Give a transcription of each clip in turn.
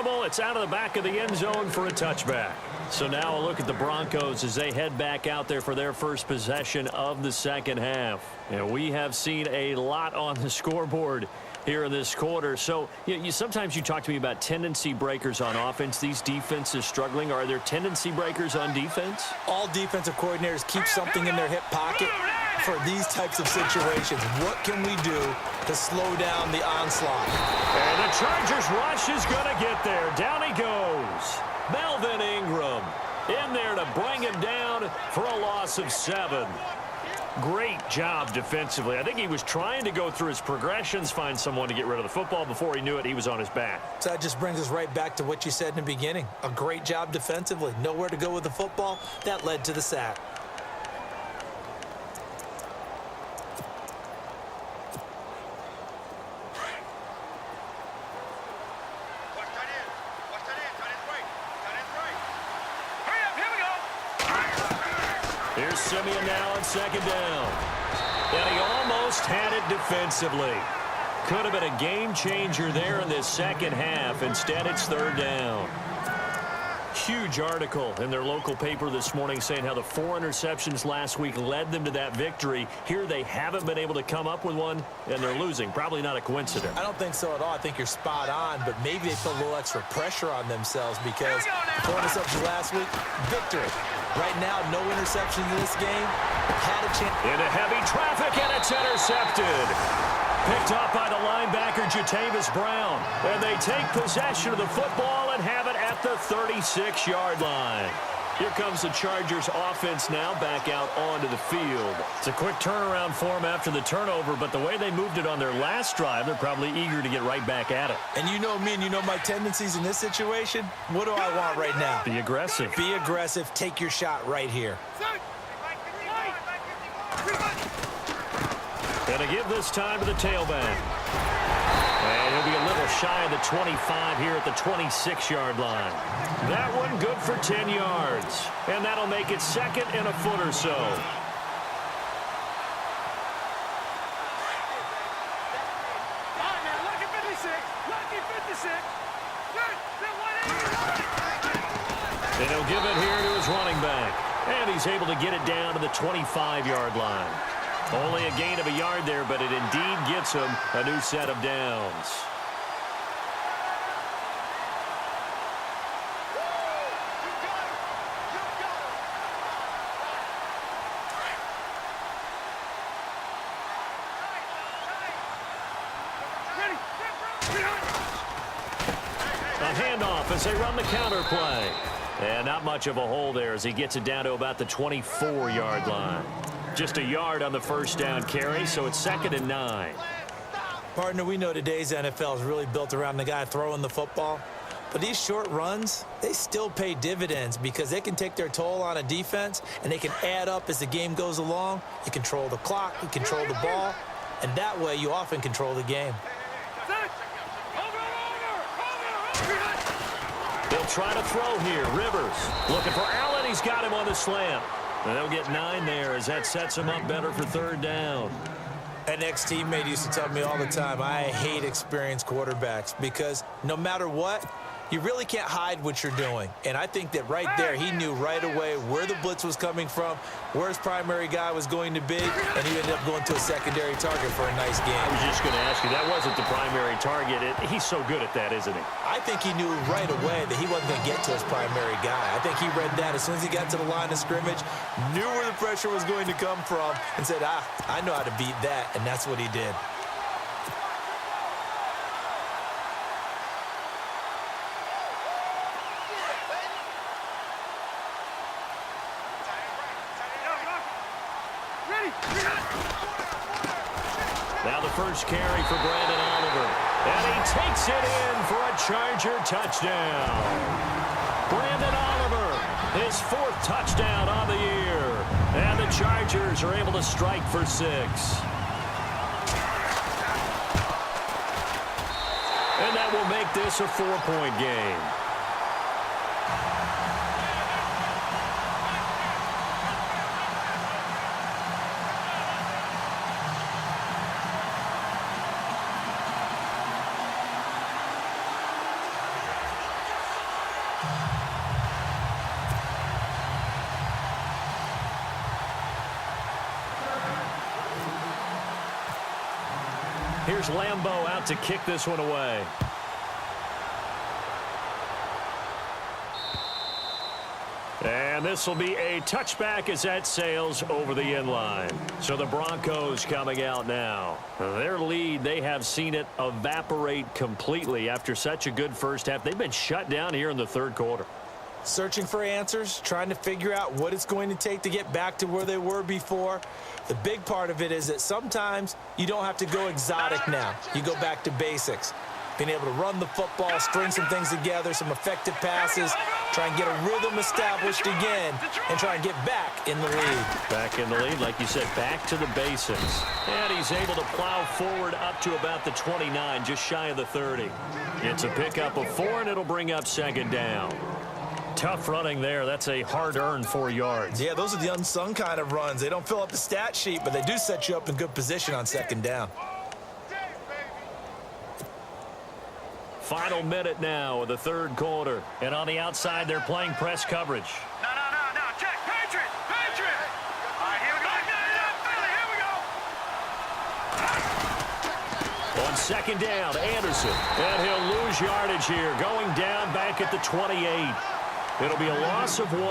audible. It's out of the back of the end zone for a touchback. So now a look at the Broncos as they head back out there for their first possession of the second half. And we have seen a lot on the scoreboard here in this quarter. So sometimes you talk to me about tendency breakers on offense. These defenses struggling. Are there tendency breakers on defense? All defensive coordinators keep something in their hip pocket for these types of situations. What can we do to slow down the onslaught? And the Chargers rush is going to get there. Down he goes. Melvin Ingram in there to bring him down for a loss of 7. Great job defensively. I think he was trying to go through his progressions, find someone to get rid of the football. Before he knew it, he was on his back. So that just brings us right back to what you said in the beginning. A great job defensively. Nowhere to go with the football. That led to the sack. Here's Simeon now on second down. And he almost had it defensively. Could have been a game changer there in this second half. Instead, it's third down. Huge article in their local paper this morning saying how the 4 interceptions last week led them to that victory. Here they haven't been able to come up with one, and they're losing. Probably not a coincidence. I don't think so at all. I think you're spot on, but maybe they put a little extra pressure on themselves because 4 interceptions last week, victory. Right now, no interceptions in this game. Had a chance. Into heavy traffic, and it's intercepted. Picked up by the linebacker, Jatavis Brown. And they take possession of the football and have it at the 36-yard line. Here comes the Chargers offense now back out onto the field. It's a quick turnaround for them after the turnover, but the way they moved it on their last drive, they're probably eager to get right back at it. And you know me and you know my tendencies in this situation. What do I want right now? Be aggressive. Be aggressive. Take your shot right here. Gonna give this time to the tailback. And he'll be a little shy of the 25 here at the 26-yard line. That one good for 10 yards. And that'll make it second and a foot or so. And he'll give it here to his running back. And he's able to get it down to the 25-yard line. Only a gain of a yard there, but it indeed gets him a new set of downs. A handoff as they run the counter play. And not much of a hole there as he gets it down to about the 24-yard line. Just a yard on the first down carry, so it's 2nd and 9. Partner, we know today's NFL is really built around the guy throwing the football. But these short runs, they still pay dividends because they can take their toll on a defense and they can add up as the game goes along. You control the clock, you control the ball, and that way you often control the game. They'll try to throw here. Rivers looking for Allen. He's got him on the slant. And they'll get 9 there as that sets him up better for third down. An ex-teammate used to tell me all the time, I hate experienced quarterbacks because no matter what, you really can't hide what you're doing. And I think that right there, he knew right away where the blitz was coming from, where his primary guy was going to be, and he ended up going to a secondary target for a nice game. I was just going to ask you, that wasn't the primary target. He's so good at that, isn't he? I think he knew right away that he wasn't going to get to his primary guy. I think he read that as soon as he got to the line of scrimmage, knew where the pressure was going to come from, and said, I know how to beat that, and that's what he did. Now the first carry for Brandon Oliver. And he takes it in for a Charger touchdown. Brandon Oliver, his 4th touchdown on the year. And the Chargers are able to strike for 6. And that will make this a 4-point game. Here's Lambeau out to kick this one away. And this will be a touchback as that sails over the end line. So the Broncos coming out now. Their lead, they have seen it evaporate completely after such a good first half. They've been shut down here in the third quarter. Searching for answers, trying to figure out what it's going to take to get back to where they were before. The big part of it is that sometimes you don't have to go exotic now. You go back to basics. Being able to run the football, string some things together, some effective passes, try and get a rhythm established again, and try and get back in the lead. Back in the lead, like you said, back to the basics. And he's able to plow forward up to about the 29, just shy of the 30. It's a pickup of 4, and it'll bring up second down. Tough running there. That's a hard-earned 4 yards. Yeah, those are the unsung kind of runs. They don't fill up the stat sheet, but they do set you up in good position on second down. Final minute now of the third quarter. And on the outside, they're playing press coverage. No. Check. Patriot. All right, here we go. On second down, Anderson. And he'll lose yardage here. Going down back at the 28. It'll be a loss of 1,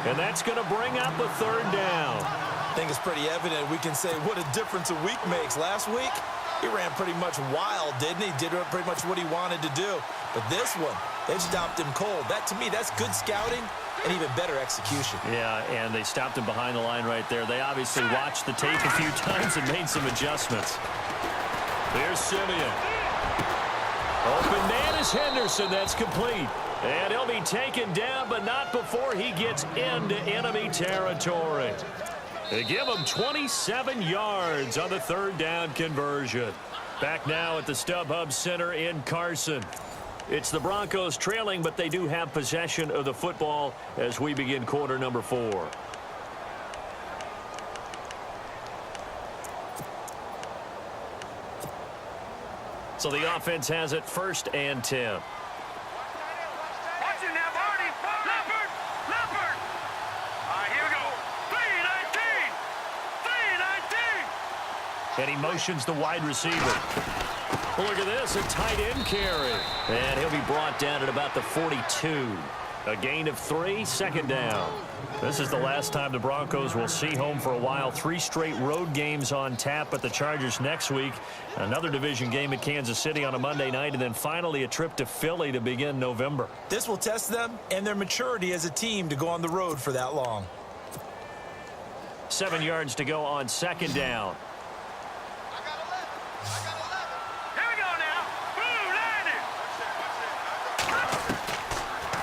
and that's going to bring up a third down. I think it's pretty evident. We can say what a difference a week makes. Last week, he ran pretty much wild, didn't he? Did pretty much what he wanted to do. But this one, they stopped him cold. That, to me, that's good scouting and even better execution. Yeah, and they stopped him behind the line right there. They obviously watched the tape a few times and made some adjustments. There's Simeon. Open man is Henderson. That's complete. And he'll be taken down, but not before he gets into enemy territory. They give him 27 yards on the third down conversion. Back now at the StubHub Center in Carson. It's the Broncos trailing, but they do have possession of the football as we begin quarter number 4. So the offense has it 1st and 10. And he motions the wide receiver. Well, look at this, a tight end carry. And he'll be brought down at about the 42. A gain of 3, second down. This is the last time the Broncos will see home for a while. 3 straight road games on tap at the Chargers next week. Another division game at Kansas City on a Monday night, and then finally a trip to Philly to begin November. This will test them and their maturity as a team to go on the road for that long. 7 yards to go on second down.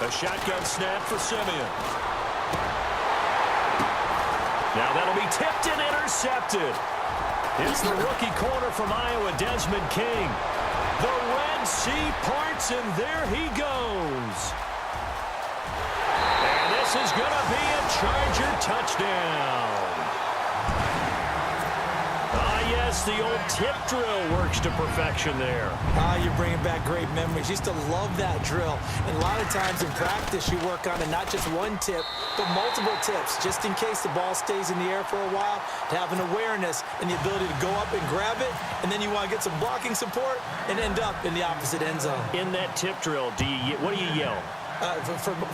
A shotgun snap for Simeon. Now that'll be tipped and intercepted. It's the rookie corner from Iowa, Desmond King. The Red Sea parts, and there he goes. And this is going to be a Charger touchdown. Yes, the old tip drill works to perfection there. You're bringing back great memories. Used to love that drill. And a lot of times in practice, you work on it, not just one tip, but multiple tips, just in case the ball stays in the air for a while, to have an awareness and the ability to go up and grab it, and then you want to get some blocking support and end up in the opposite end zone. In that tip drill, what do you yell?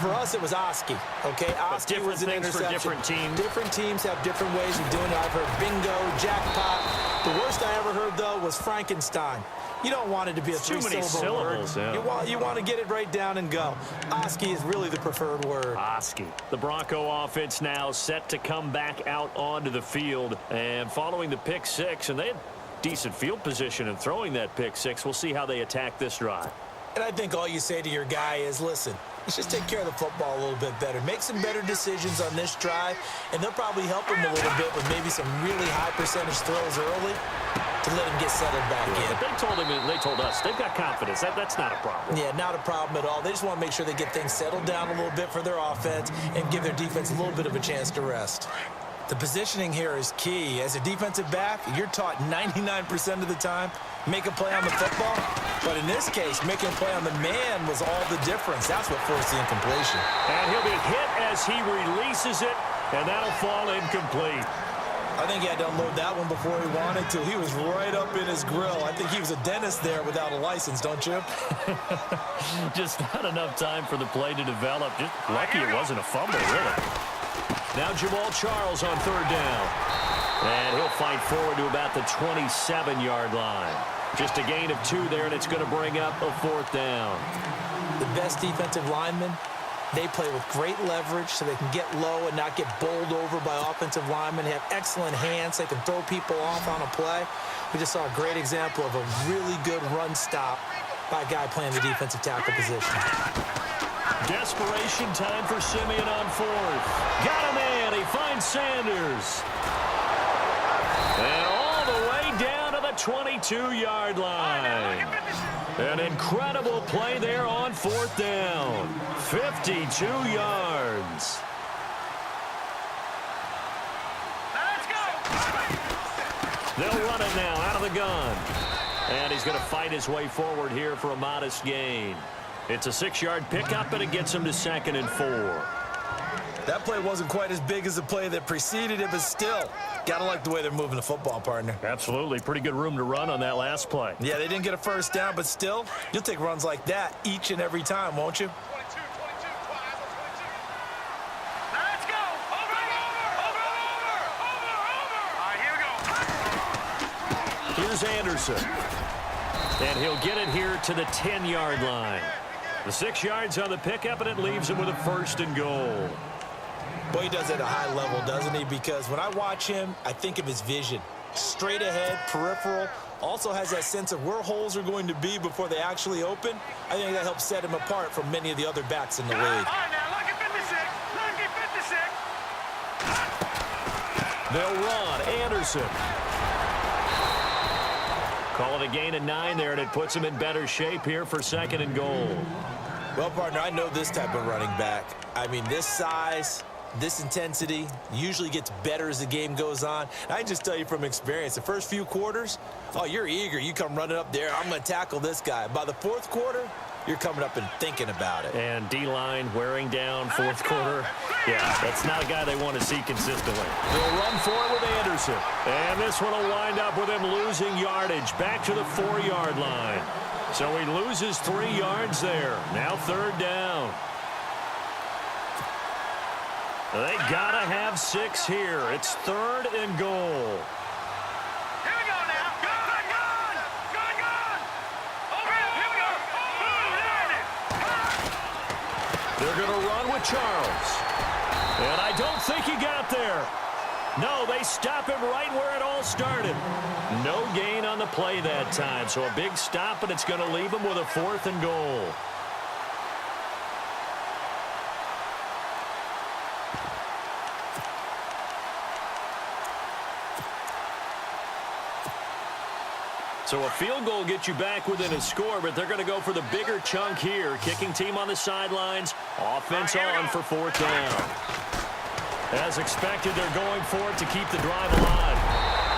For us, it was Oski. Okay, Oski was an interception. For different teams. Different teams have different ways of doing it. I've heard bingo, jackpot. The worst I ever heard, though, was Frankenstein. You don't want it to be a three-syllable word. Yeah. You want to get it right down and go. Oski is really the preferred word. Oski. The Bronco offense now set to come back out onto the field. And following the pick 6, and they had decent field position in throwing that pick 6. We'll see how they attack this drive. And I think all you say to your guy is, listen, let's just take care of the football a little bit better. Make some better decisions on this drive, and they'll probably help him a little bit with maybe some really high percentage throws early to let him get settled back in. But they told him, and they told us, they've got confidence. That's not a problem. Yeah, not a problem at all. They just want to make sure they get things settled down a little bit for their offense and give their defense a little bit of a chance to rest. The positioning here is key. As a defensive back, you're taught 99% of the time, make a play on the football. But in this case, making a play on the man was all the difference. That's what forced the incompletion. And he'll be hit as he releases it, and that'll fall incomplete. I think he had to unload that one before he wanted to. He was right up in his grill. I think he was a dentist there without a license, don't you? Just not enough time for the play to develop. Just lucky it wasn't a fumble, really. Now Jamal Charles on third down. And he'll fight forward to about the 27-yard line. Just a gain of 2 there, and it's going to bring up a 4th down. The best defensive linemen, they play with great leverage so they can get low and not get bowled over by offensive linemen. They have excellent hands. They can throw people off on a play. We just saw a great example of a really good run stop by a guy playing the defensive tackle position. Desperation time for Simeon on 4th. Got a man. He finds Sanders. And all the way down to the 22-yard line. An incredible play there on 4th down. 52 yards. Let's go. They'll run it now out of the gun. And he's going to fight his way forward here for a modest gain. It's a 6-yard pickup, and it gets him to 2nd and 4. That play wasn't quite as big as the play that preceded it, but still, gotta like the way they're moving the football, partner. Absolutely. Pretty good room to run on that last play. Yeah, they didn't get a first down, but still, you'll take runs like that each and every time, won't you? 22. Let's go. Over. All right, here we go. Here's Anderson. And he'll get it here to the 10-yard line. The 6 yards on the pickup, and it leaves him with a 1st and goal. Boy, he does it at a high level, doesn't he? Because when I watch him, I think of his vision. Straight ahead, peripheral, also has that sense of where holes are going to be before they actually open. I think that helps set him apart from many of the other backs in the league. All right, now, lucky 56. Lucky 56. They'll run. Anderson. Call it a gain of 9 there, and it puts him in better shape here for 2nd and goal. Well, partner, I know this type of running back. I mean, this size, this intensity usually gets better as the game goes on. And I can just tell you from experience, the first few quarters, oh, you're eager. You come running up there, I'm going to tackle this guy. By the 4th quarter, you're coming up and thinking about it. And D-line wearing down 4th quarter. Yeah, that's not a guy they want to see consistently. They'll run for it with Anderson. And this one will wind up with him losing yardage back to the 4-yard line. So he loses 3 yards there. Now 3rd down. They got to have 6 here. It's 3rd and goal. Here we go now. Good. Over here we go. They're going to run with Charles. And I don't think he got there. No, they stop him right where it all started. No gain on the play that time. So a big stop, and it's going to leave him with a 4th and goal. So a field goal gets you back within a score, but they're going to go for the bigger chunk here. Kicking team on the sidelines. Offense on for 4th down. As expected, they're going for it to keep the drive alive.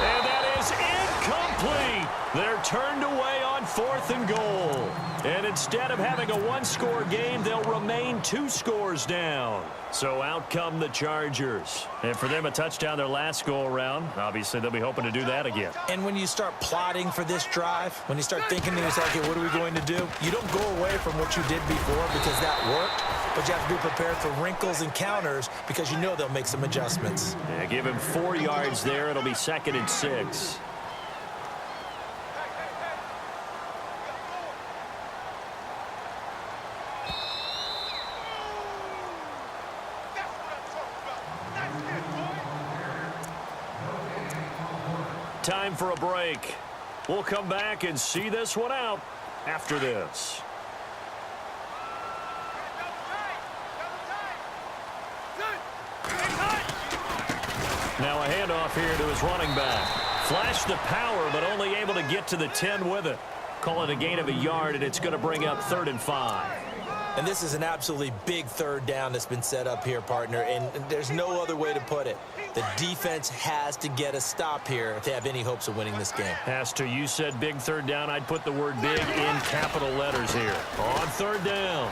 And that is incomplete. They're turned away on 4th and goal. And instead of having a 1-score game, they'll remain 2 scores down. So out come the Chargers. And for them, a touchdown their last go-around. Obviously, they'll be hoping to do that again. And when you start plotting for this drive, when you start thinking to yourself, okay, what are we going to do? You don't go away from what you did before because that worked, but you have to be prepared for wrinkles and counters because you know they'll make some adjustments. Yeah, give him 4 yards there. It'll be 2nd and 6. Time for a break. We'll come back and see this one out after this. Now a handoff here to his running back. Flashed the power, but only able to get to the 10 with it. Call it a gain of a yard, and it's going to bring up 3rd and 5. And this is an absolutely big third down that's been set up here, partner, and there's no other way to put it. The defense has to get a stop here if they have any hopes of winning this game. Pastor, you said big third down. I'd put the word big in capital letters here. On third down.